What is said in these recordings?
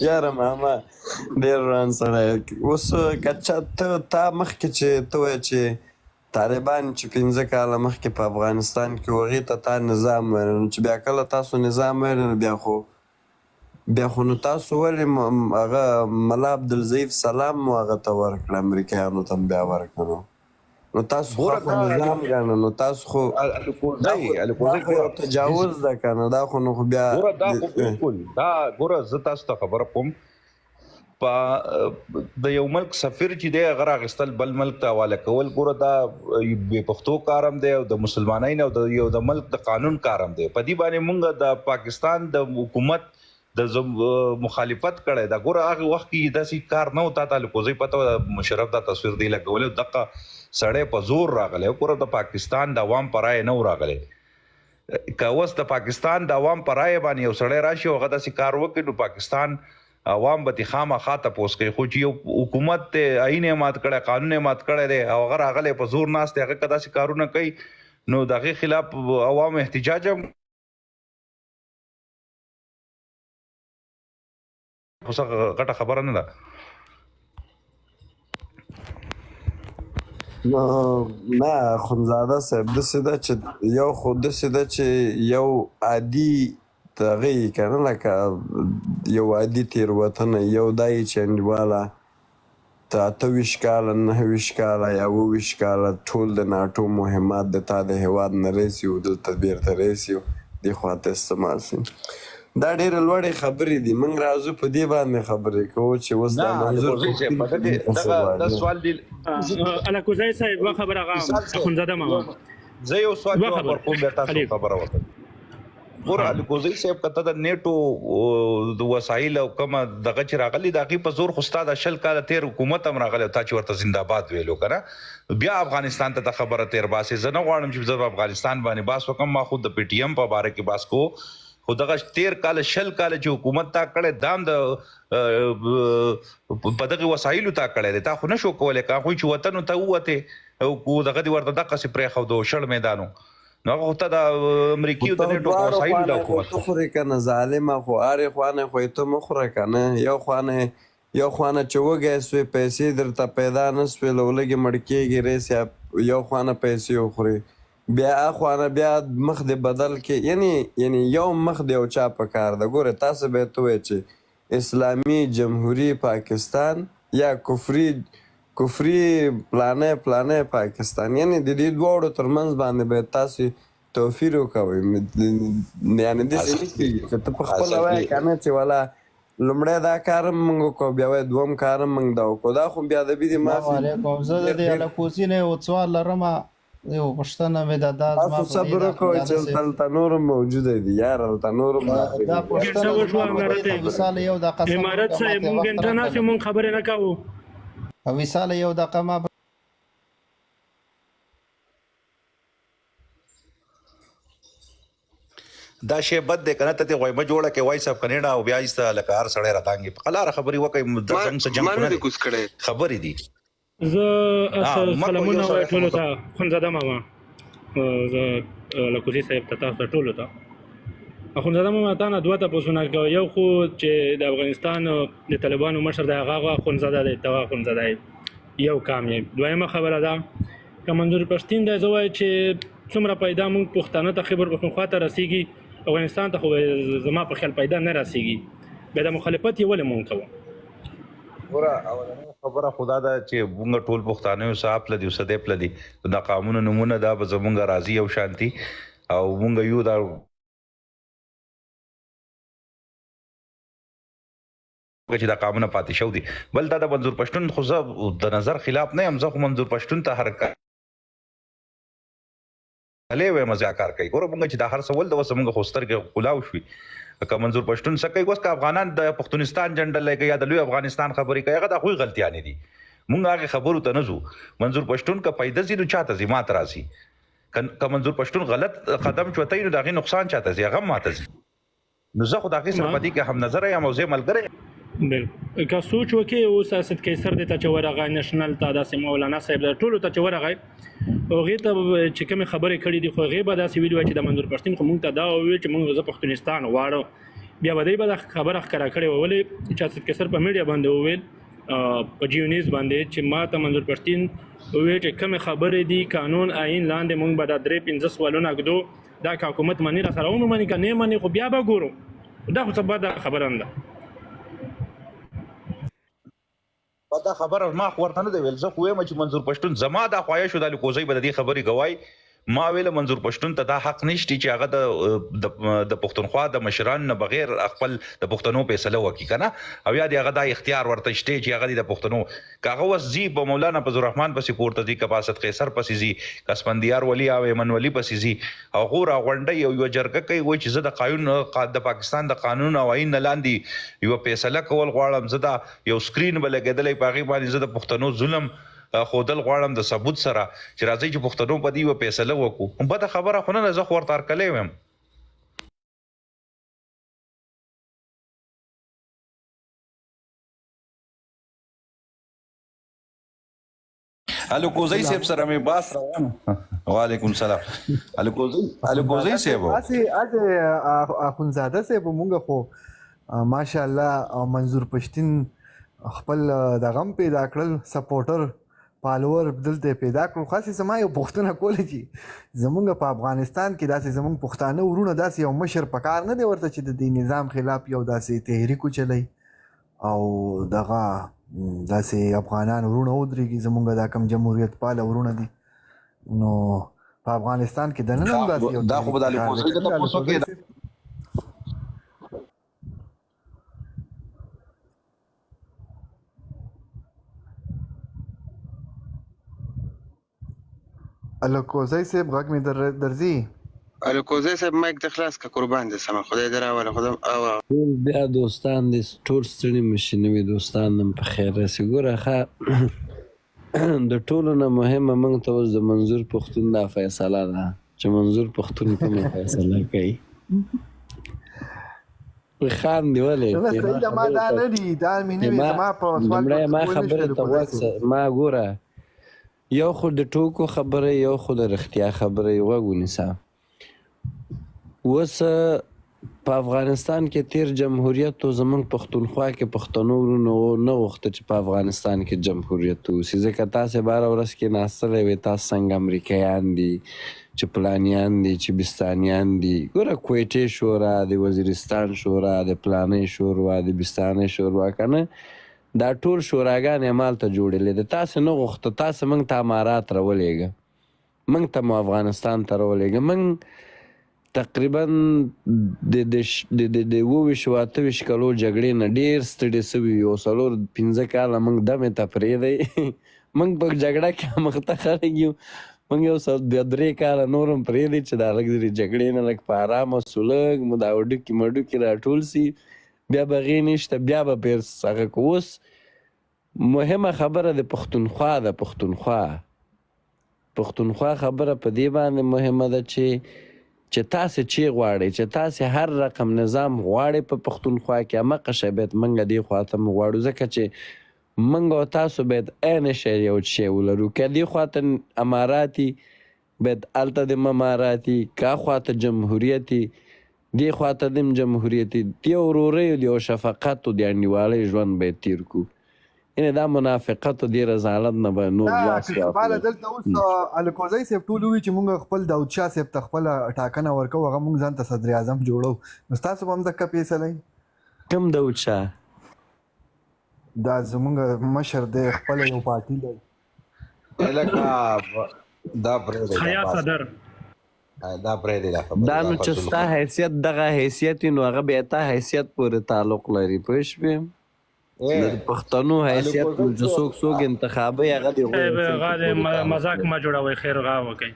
یاره ماما ډېر روان سړی اوس که تا مخکې چې ته وایې چې طالبان چې 15 کاله مخکې په افغانستان کې و هغې ته تا نظام ویل نو چې بیا کله تاسو نظام ویل نو بیا خو نو تاسو ولې هغه ملا عبدالضعیف سلام مو هغه ته ورکړه امریکایانو ته بیا ورکړه نو تاسو خو نظام ګڼه نو تاسو خو دا خو یو تجاوز ده که نه دا خو نو خو بیا دا خو بالکل دا ګوره زه تاسو ته خبره کوم د یو ملک سفیر چې دی هغه راغستل بل ملک ته حواله کول ګوره دا بې پښتو کارم دی او د مسلمانۍ او د ملک د قانون کارم دی په دې باندې موږ د پاکستان د حکومت د مخالفت کړی دا ګوره هغه وخت کې داسې کار نه و تا ته الکوزۍ پته مشرف دا تصویر دی لګولی دغه سړی په زور راغلی ګوره د پاکستان د عوام په رایې نه و راغلی که اوس د پاکستان د عوام په رایې باندې یو سړی راشي او هغه داسې کار وکړي نو پاکستان عوام به تې خامخا تپوس کوي خو چې یو حکومت ته آیین یې مات کړی قانون یې مات کړی دی او هغه راغلی په زور ناست دی هغه که داسې کارونه کوي نو د هغې خلاف عوام احتجاج هم خو څه غټه خبره نه ده نه اخندزاده صاحب داسې ده چې یو خو داسې ده چې یو عادي هغه یې که نه لکه یو عادي تېروتنه یو دا یې چې انډیواله ته 28 کاله 29 کاله یا 29 کاله ټول د ناټو مهمات د تا د هېواد نه رسي و دلته بېرته رسي و دې خواته استعمال شي دا ډېرې لوړې خبرې دي موږ راځو په دې باندې خبرې کوو چې اوس دا منظور دا سوال دی الکوزی صاحب یوه خبره هغه اخندزاده ماما زه یو سوال جواب ورکوم بیا تاسو خبره وکړئ ګوره الکوزی صاحب که ته د نیټو د وسایل او کومه دغه چې راغلي د هغې په زور خو ستا د 20 کاله تېر حکومت هم راغلی او تا چې ورته زنده‌باد ویلو که نه بیا افغانستان ته خبره تېر باسې زه نه غواړم چې زه په افغانستان باندې باس وکړم ما خود د پی ټي ایم په باره کې باس کو خو دغه 13 کاله 20 کاله چې حکومت تا کړی دام د په دغې وسایلو تا کړی دی تا خو نه شو کولی که هغوی چې وطنو ته ووتې او دغه دې ورته دقسې پرېښودو شړ میدانو نو هغه خو ته د امریکي د نیټو په وسایلو د حکومت ته خورې که نه ظالمه خو هرې خوانې خو یې ته مه خوره که نه یو خوانه چې وږی سوې پیسې درته پیدا نه سوې له ولږې مړ کېږي ریس یا یو خوانه پیسې وخورې بیا اخوانه بیا مخ دې بدل کې یعنی یو مخ دې یو چا په کار ده ګوره تاسو به یې ته وایې چې اسلامي جمهوري پاکستان یا کفري پلانې پاکستان یعنی د دې دواړو ترمنځ باندې باید تاسو توفیر وکوئ یعنی داسې نه کېږي چې ته په خپله وایې که نه چې والا لومړی دا کار هم موږ وکړو بیا وایي دوم کار هم موږ دا وکړو دا خو بیا ادبي دي معافي علیکم زه د دې الکوزي نه یو سوال لرمه یو پوښتنه مې ده دا تاسو صبر وکړئ چې دلته نور هم موجوده دي یار هلته نور هم دا پوښتنه وشوه یو دقیقه امارت صاحب مونږ ګنټه ناست یو مونږ خبرې نه کوو وصاله یو دقیقه ما دا شی بد دی کنه ته غویمه جوړه کې وای صاحب کنيډا او بیا ایسته لکه هر سړی راتانګي په قلاره خبري وکي مدرسم څه جنگ نه خبرې دي زه سلامونه وای ټولو ته اخندزاده ماما زه الکوزي صاحب ته تاسو ټولو ته اخندزاده ماما تا نه دوه تپوسونه کوي یو خو چې د افغانستان د طالبانو مشر دی هغه اخندزاده دی دغه اخندزاده یو کام یې دویمه خبره ده که منظور پښتین دی زه وایي چې څومره پیدا موږ پښتانه ته خبر پښتونخوا ته رسیږي افغانستان ته خو زما په خیال پیدا نه رسیږي بیا د مخالفت یې ولې مونږ کوو ګوره اولنۍ خبره خدا ده چې موږ ټول پښتانه یو صاحب لدی او صدې پلدي دا قانون نمونه دا به زمونږ راضي او شانتي او موږ یو دا چې دا قانون پاتې شو دي بل دا د منظور پښتون خو زه د نظر خلاف نه یم زه خو منظور پښتون ته حرکت هلې وې مزه کار کوي ګوره موږ چې دا هر څه ول د وسه موږ خو سترګې خلاو شوي که منظور پښتون څه کوي اوس که افغانان د پښتونستان جنډه لګي یا د لوی افغانستان خبرې کوي هغه د خوی غلطیانې دي موږ هغه خبرو ته نه ځو منظور پښتون که پیدا زی نو چاته زی مات راځي که منظور پښتون غلط قدم چوتای نو دغه نقصان چاته زی هغه ماته زی نو زه خو دغه سره پدې کې هم نظر یم او زه ملګری که سوچ وکړي او سیاست قیصر د ته ورغه نېشنل ته داسې مولانا صاحب ټولو ته ورغه هغه ته چې کوم خبرې کړې دي خو هغه به داسې ویډیو چې د منظور پښتون خو مونږ ته دا ویل چې مونږ زه پښتونستان واړو بیا به دی به دا خبره ښکاره کړې وه ولې چې اسد قیصر په میډیا باندې وویل په جیو نیوز باندې چې ما ته منظور پښتین وویل چې کومې خبرې دي قانون آئین لاندې موږ به دا 3-5 سوالونه ږدو دا که حکومت مني را سره ومني که نه مني خو بیا به ګورو دا خو څه بده خبره نه ده دا خبره ما خو ورته نه دی ویل زه خو وایم چې منظور پښتون زما دا خواهش و د الکوزی به د دې خبرې ګواهي ما ویل منظور پښتون ته دا حق نشته چې هغه د پښتونخوا د مشران نه بغیر خپل د پښتنو فیصله وکړي کنه او یا د هغه د اختیار ورته شته چې هغه د پښتنو کاغه وس زی په مولانا فضل الرحمن پسې پورته دي کپاست قیصر پسې زی کسبندیار ولی او ایمن ولی پسې زی او غور غونډه یو جرګه کوي وای چې زه د قانون د پاکستان د قانون او آئین لاندې یو فیصله کول غواړم زه دا یو سکرین بلګېدلې پاغي باندې زه د پښتنو ظلم خودل غواړم د ثبوت سره چې راځي چې پښتنو په دې و فیصله وکړو بده خبره خو نه زه خو ورته ارکلې ویم الکوزی صاحب سره مې باس روانه وعلیکم السلام الکوزی صاحب از اخونزاده صاحب مونږ خو ماشاءالله منظور پښتین خپل دغم پیدا کړل سپورټر فالوور دلته پیدا کړو خاصه سما یو پښتنه کول چې زمونږ په افغانستان کې داسې زمونږ پښتانه ورونه داسې یو مشر پکار نه دی ورته چې د دې نظام خلاف یو داسې تحریک چلی او دغه داسې افغانان ورونه ودرېږي زمونږ دا کم جمهوریت پاله ورونه دي نو په افغانستان کې د نن هم داسې یو دا خو به د الکوزی ته تاسو کې الکوزی صاحب غږ مې درځي الکوزی صاحب مایک د خلاص کا قربان دي سم خدای دراوله خدای او ټول بیا دوستان دي ټول ستړي مشي نوي دوستان هم په خیر راسي ګوره ښه د ټولو نه مهمه موږ ته اوس د منظور پښتون دا فیصله ده چې منظور پښتون کومه فیصله کوي خاندي ولې صحیح ده ما دا نه دي دا مې نه وي زما په سوال ما خبره ته وخت ما ګوره یو خو د ټوکو خبره یو خو د رښتیا خبره یو غوږ ونیسه اوس په افغانستان کې تیر جمهوریت و زمونږ پښتونخوا کې پښتنو ورونو نه غوښته چې په افغانستان کې جمهوریت واوسي ځکه تاسې باره ورځ کې ناستلی وې تاسو څنګه امریکایان دي چې پلانیان دي چې بستانیان دي ګوره کویټې شورا د وزیرستان شورا د پلانۍ شورا د بستانۍ شورا که نه دا ټول شوراګانې همالته جوړېدلې د تاسې نه غوښته تاسې موږ ته امارات راولېږه موږ ته مو افغانستان ته راولېږه موږ تقریبا د 28 کالو جګړې نه ډېر ستړي سوي یو 4-5 کاله موږ دمې ته پرېږدی موږ په جګړه کې مخته خلک یو موږ یو 2-3 کاله نور هم پرېږدی چې دا لږ د جګړې نه لږ په ارامه سو لږ مو دا وډوکي مډوکي راټول سي بیا به غې نشته بیا به پیر هغه کو اوس مهمه خبره د پښتونخوا د پښتونخوا خبره په دې باندې مهمه ده چې تاسې چې غواړئ چې تاسې هر رقم نظام غواړئ په پښتونخوا کې همغه شی باید موږ دې خوا ته غواړو ځکه چې موږ او تاسو باید عین شی یو شی ولرو که دې خوا ته اماراتي باید هلته د اماراتي که خوا ته جمهوریتي دې خوا ته دم جمهوریتي د یو ورورۍ د یو شفقت او د انډیوالۍ ژوند باید تیر کړو یعنې دا منافقت او دې رذالت نه به نور باله دلته اوس الکوزی صاحب ټول وایي چې موږ خپل داود شاه صاحب ته خپله ټاکنه ورکوو هغه موږ ځان ته صدر اعظم جوړو نو ستاسو به هم دقه فیصله وي کوم داود شاه دا زمونږ مشر دی خپله یو پارټي لري دا پرېږدی حیا صدر دا پرېږدی دا خبره دا نو چې ستا حیثیت دغه حیثیت وي نو هغه بیا تا حیثیت پورې تعلق لري پوه شوې د پښتنو حیثیت چې څوک انتخابوي هغه هغه مذاق ما جوړوئ خیر هغه وکئ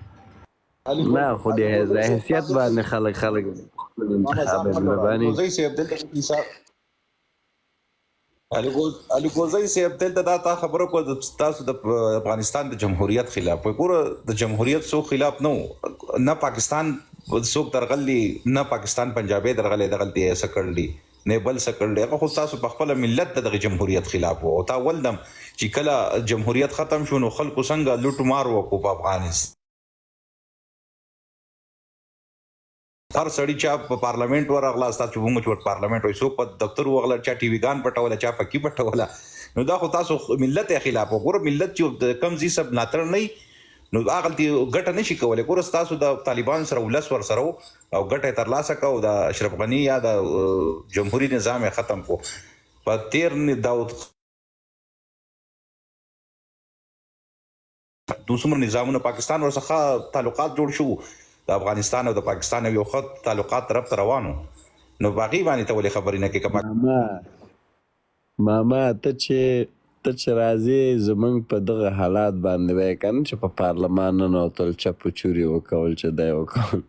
نه خو د حیثیت باندې خلک انتخاب مهرباني الکوزی صاحب دلته دا تا خبره کو تاسو د افغانستان د جمهوریت خلاف ګوره د جمهوریت څوک خلاف نه پاکستان څوک درغلی نه پاکستان پنجابي درغلی دغلتي سکړلی نه بل سکړلی هغه خو تاسو په خپل ملت د جمهوریت خلاف او تا ولدم چې کله جمهوریت ختم شو نو خلکو څنګه لوټ مار وکړو په افغانستان هر سړی چا په پارلیمنت ورغلا ستاسو موږ چې پارلیمنت وای سو په دفتر وغلا چا ټي وی ګان پټوله چا پکی پټوله نو دا خو تاسو ملت خلاف وګوره ملت چې کم زی سب ناتر نه نو اغلتي ګټه نشي کولای ګوره تاسو د طالبان سره ولس ور سره او ګټه ترلاسه کو د اشرف غنی یا د جمهوریت نظام ختم کو په تیر داود دوسمر نظامونه پاکستان ورڅخه تعلقات جوړ شو د افغانستان او د پاکستان یو خط تعلقات طرف ته روانو نو باقي باندې ته ولې خبرې نه کې ماما ته چې راځي زمونږ په دغه حالات باندې وایي که نه چې په پارلمان ننوتل چپ و چوري وکول چې دی وکول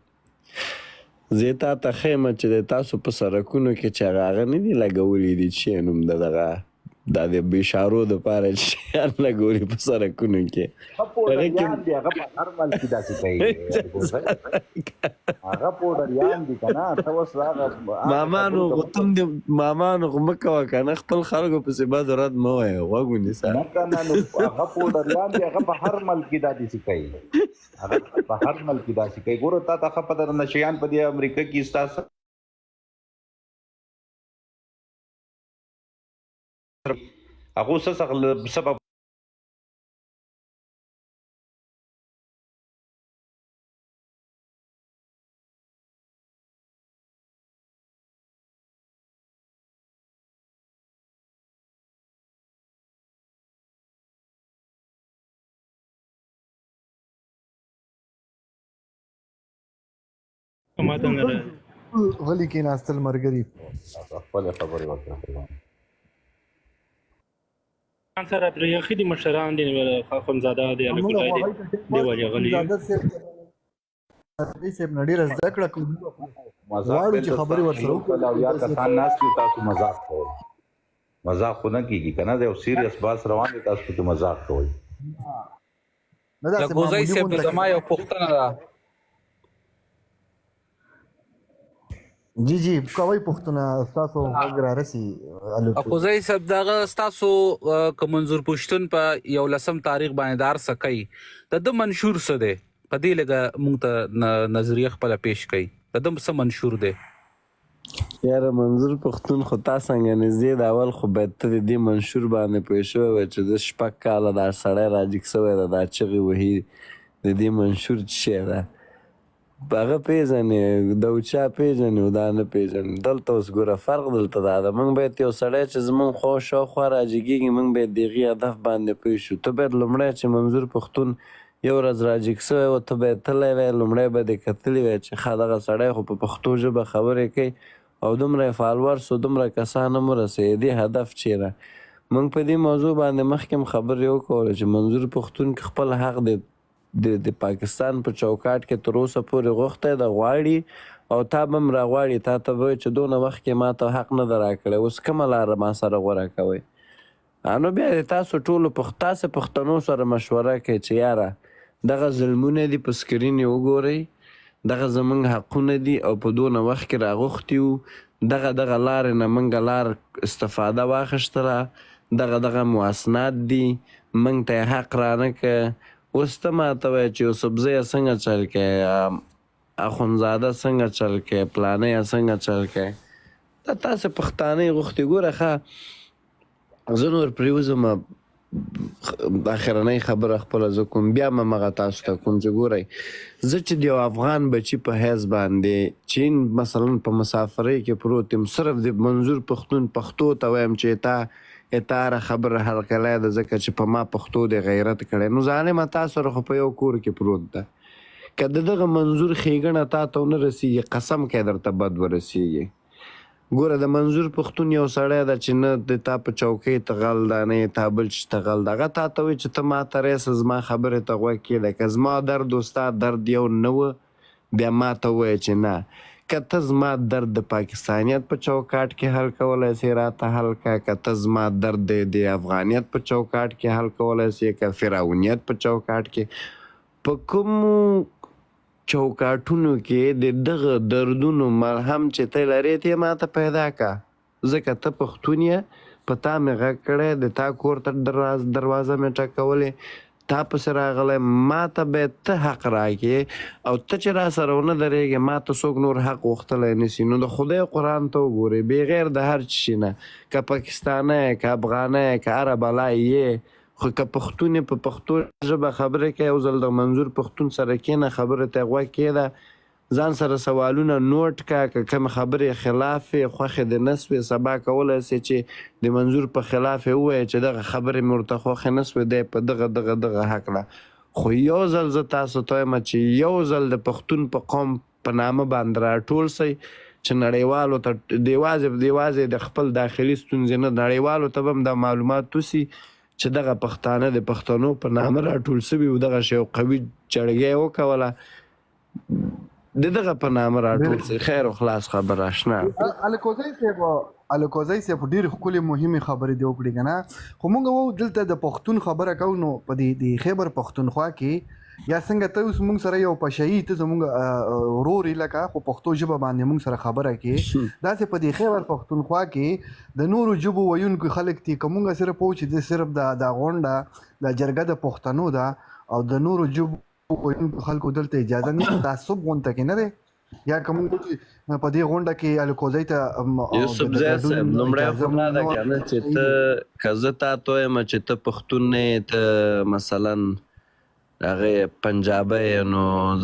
زه تا ته ښیم چې د تاسو په سړکونو کې چې هغه نه دي لګولي دي چې نوم د دغه دا د بشارو دپاره چې شیان لګولي په سړکونو کې هغه په هر ملک کې داسې کوي هغه پوډریان دي که نه ته اوس مامانو خو تم دې مامانو خو مه کوه که نه خپل خلکو پسې بد رد مه وایه غوږ ونیسه نه که نه نو هغه پوډریان دي هغه په هر ملک کې دا داسې کوي هغه په هر ملک کې داسې کوي ګوره تا ته ښه پته ده نشیان په دې امریکا کې ستاسو هغه څه سبب ماته نه راځي غلی کېناستل ملګري خپلې خبرې وکړه سره پرې یخي دي مشران دي خاخمزاده دي الکوټای دي دی وجه غلي صاحب نړۍ زده کړه غواړو چې خبرې ورسره وکړو او یا کسان ناس کې تاسو مذاق کوئ مذاق خو نه کېږي که نه دی یو سیریس باس روان دی تاسو پکې مذاق کوئ لکوزی صاحب زما یو پوښتنه ده جی کوي پښتونه تاسو وګړه راسي لکوزی صاحب دغه تاسو که منظور پښتون په 11 تاریخ باندې دار سکی د منشور څه دی په دې لګه مونږ ته نظریه خپل پیش کړي د څه منشور دی یاره منظور پښتون خو تا څنګه نږدې د اول خو باید ته د دې منشور باندې پوه شوی وی چې د 6 کاله دا سړی راجګ شوی ده دا چغې وهي د دې منشور څه شی ده هغه پېژنې د چا پېژنې او دا نه پېژنې دلته اوس ګوره فرق دلته دا ده موږ باید یو سړی چې زموږ خوا شاوخوا راجګېږي موږ باید د هغې هدف باندې پوه شو ته باید لومړی چې منظور پښتون یو ورځ راجګ شوی و ته باید تللی وی لومړی به دې کتلي وی چې ښه دغه سړی خو په پښتو ژبه خبرې کوي او دومره فالورس و دومره کسان هم ورسوي دې هدف چیرې موږ په دې موضوع باندې مخکې هم خبرې وکولې چې منظور پښتون کې خپل حق د پاکستان په چوکاټ کې تر اوسه پورې غوښتی ده غواړي او تا به هم راغواړي تا ته به وایي چې دونه وخت کې ما ته حق نه ده راکړی اوس کومه لاره ما سره غوره کوئ نو بیا د تاسو ټولو تاسې پښتنو سره مشوره کوي چې یاره دغه ظلمونه دي په سکرین یې وګورئ دغه زمونږ حقونه دي او په دونه وخت کې راغوښتي وو دغه لارې نه موږ لار استفاده واخیستله دغه مواسنات دي موږ ته یې حق رانه که اوس ته ماته وایه چې یوسفزی یې څنګه چل کوې اخندزاده څنګه چل کوې پلانی یې څنګه چل کوې دا تاسې پښتانه یې غوښتي ګوره ښه زه نور پرېوځم اخرنۍ خبره خپله زه کوم بیا هم همغه تاسو ته کوم چې ګورئ زه چې د یو افغان بچي په حیث باندې چین مثلا په مسافرۍ کې پروت یم صرف د منظور پښتون پښتو ته وایم چې تا هره خبره هرکلی ده ځکه چې په ما پښتو د غیرت کړی نو ظالمه تا سره خو په یو کور کې پروت ده که د دغه منظور ښېګڼه تا ته ونه رسېږي قسم کوي درته بد ورسېږي ګوره د منظور پښتون یو سړی ده چې نه د تا په چوکۍ ته غل ده نه یې تا بل شي ته غل ده هغه تا ته وایي چې ته ما ته راسه زما خبرې ته غوږ کښېږده که زما درد و ستا درد یو نه و بیا ما ته ووایه چې نه که ته زما درد د پاکستانیت په چوکاټ کې حل کولی سې راته حل کړه که ته زما درد د افغانیت په چوکاټ کې حل کولی سې که فرعونیت په چوکاټ کې په کومو چوکاټونو کې د دغه دردونو مرهم چې ته لرې ته یې ما ته پیدا که ځکه ته پښتون یې په تا مې غږ کړی د تا کور ته دروازه مې ټکولې تا پسې راغلی ما ته باید ته حق راکې او ته چې را سره ونه درېږې ما ته څوک نور حق غوښتلی نشي. نو د خدای قرآن ته وګورئ بغیر د هر چي نه که پاکستانی که افغانی که هره بلا یې خو که پښتون یې په پښتو ژبه خبرې کوي یو ځل د منظور پښتون سره کښېنه خبرې ته یې غوږ کښېږده ځان سره سوالونه نوټ کا که کوم خبرې خلاف یې خوښې دې نه سوې سبا کولی سې چې د منظور په خلاف یې ووایې چې دغه خبرې مې ورته خوښې نه سوې دی په دغه هکله. خو یو ځل زه تاسو ته وایم چې یو ځل د پښتون په قوم په نامه باندې راټول سئ چې نړیوالو ته د یوازې د خپل داخلي ستونزې نه نړیوالو ته به هم دا معلومات وسي چې دغه پښتانه د پښتنو په نامه راټول سوي و دغه شی یو قوي جړګۍ یې وکوله د دغه په نامه راټول سي. خیر و خلاص خبره اشنا الکوزی صاحب ډېرې ښکلې مهمې خبرې دې وکړې که نه خو موږ وو دلته د پښتون خبره کوو نو په د خیبر پښتونخوا کې یا څنګه ته اوس موږ سره یو پشهي ته زموږ ورور یې لکه خو پښتو ژبه باندې موږ سره خبره کې داسې په دې خیبر پښتونخوا کې د نورو ژبو ویونکي خلک دي که موږ صرف وو چې د صرف د غونډه د جرګه د پښتنو ده او د نورو ژبو ویونکو خلکو دلته اجازه نه تعصب غونډه کې نه دی یا که موږ چې په دې غونډه کې الکوزی ته یوسف زی صاحب لومړی خو دا ده که نه چې ته که زه تا ته وایم چې ته پښتون نه ته مثلا هغه پنجابی نو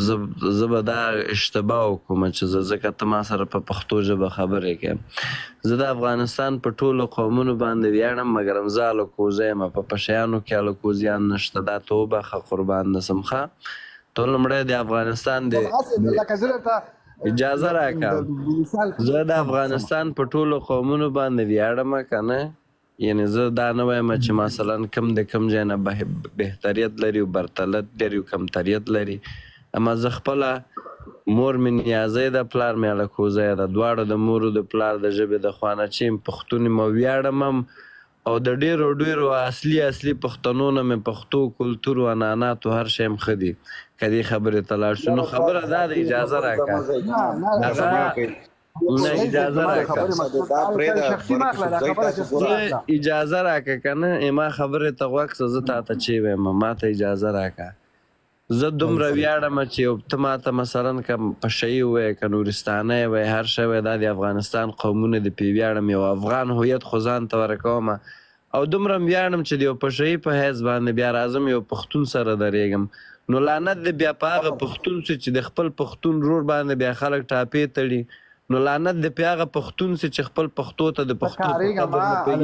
زه به دا اشتباه وکړم چې ځکه ته ما سره په پښتو ژبه خبرې کوې. زه د افغانستان په ټولو قومونو باندې ویاړم مګر زه الکوزی یم په پشیانو کې الکوزیان نشته دا ته وبخه قربان نسم ښه. ته لومړی د افغانستان د اجازه راکړه زه د افغانستان په ټولو قومونو باندې ویاړم که نه یعنی زه دا نه وایم چې مثلا کم د کم ځای نه بهتریت لري او برترت لري او کمتریت لري اما زه خپله مور مې نیازی ده پلار مې الکوزی ده دواړه د مور او د پلار د ژبې د خوا نه چې یم پښتون یم او ویاړم هم او د ډېرو اصلي پښتنو نه مې پښتو کلتور و عنعناتو هر شی هم ښه دي که دې خبرې ته لاړ شو. نو خبره دا ده اجازه راکړه نه اجازه اجازه راکړه که نه ما خبرې ته غوږ شه زه تا ته چې وایم ما ته اجازه راکړه. زه دومره ویاړم چې ته ما ته مثلا که پشهي ووایې که نورستانی وایې هر شی وایې دا د افغانستان قومونه دي پرې ویاړم یو افغان هویت خو ځان ته ورکوم او دومره م ویاړم چې د یو پشهي په حیث باندې بیا راځم یو پښتون سره درېږم. نو لعنت دی بیا په هغه پښتون چې د خپل پښتون رور باندې بیا خلک ټاپې تړي نو لعنت دی په هغه پښتون چې خپل پښتو ته د پښتو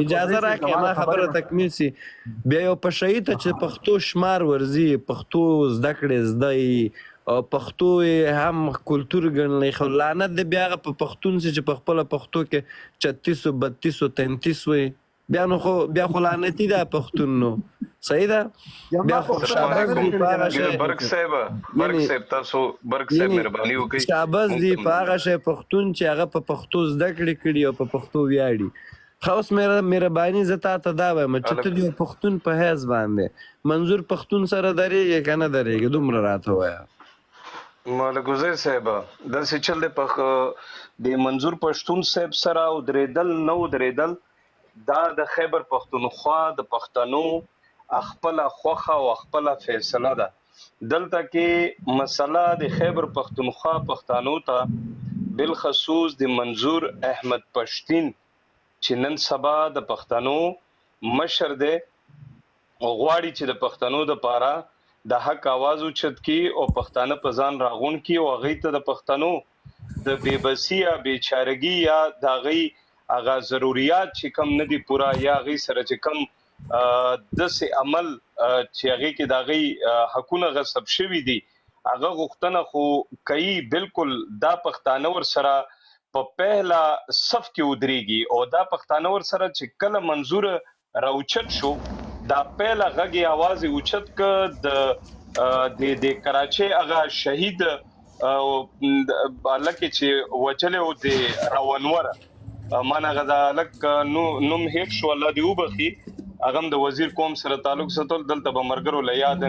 اجازه راکړي ما خبره تکمیل سي. بیا یو پشهي ته چې پښتو شمار ورځي پښتو زده کړې زده او پښتو هم کلتور ګڼلی خو لعنت دی بیا هغه په پښتون چې په خپله پښتو کې 36 32 33 وایي بیا خو لعنتي ده پښتون نو صحیح ده بیا خو شاباس دی په هغه شی برک صاحب تاسو برک صاحب مهرباني وکړئ شاباس دی په هغه شی پښتون چې هغه په پښتو زده کړي او په پښتو ویاړي. خو اوس مهرباني زه تا ته دا وایم چې ته د یو پښتون په حیث باندې منظور پښتون سره درېږې که نه درېږې دومره راته ووایه. الکوزی صاحب داسې چل دی د منظور پښتون صاحب سره او درېدل نه درېدل دا د خیبر پښتونخوا د پښتنو خپله خوښه او خپله فیصله ده. دلته کې مسله د خیبر پښتونخوا پښتنو ته بالخصوص د منظور احمد پښتین چې نن سبا د پښتنو مشر دی او غواړي چې د پښتنو دپاره د حق آواز اوچت کړي او پښتانه په ځان راغونډ کړي او هغوی ته د پښتنو د بېبسي یا بېچارګي یا د هغوی هغه ضروریات چې کم نه دي پوره یا هغوی سره چې کم داسې عمل چې هغې کې د هغوی حقونه غصب شوي دي هغه غوښتنه خو کوي بالکل دا پښتانه ورسره په پهله صف کې ودرېږي او دا پښتانه ورسره چې کله منظور راوچت شو دا پهله غږ یې اواز یې اوچت که د کراچۍ هغه شهید هلک چې وجلی و د راونوره ما نه هغه د هلک نوم هېر شو الله دې وبخي هغه هم د وزیر قوم سره تعلق ساتل دلته به ملګرو له یاد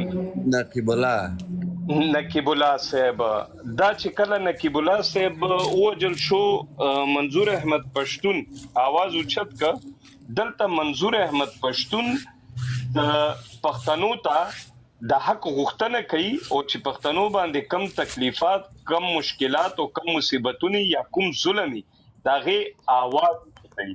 نقیب الله صاحب دا چې کله نقیب الله صاحب ووجل شو منظور احمد پښتون आवाज اوچت ک دلته منظور احمد پښتون د پښتنو ته د حق غوښتنه کوي او چې پښتنو باندې کم تکلیفات کم مشکلات او کم مصیبتونه یا کوم ظلمي داغه आवाज کوي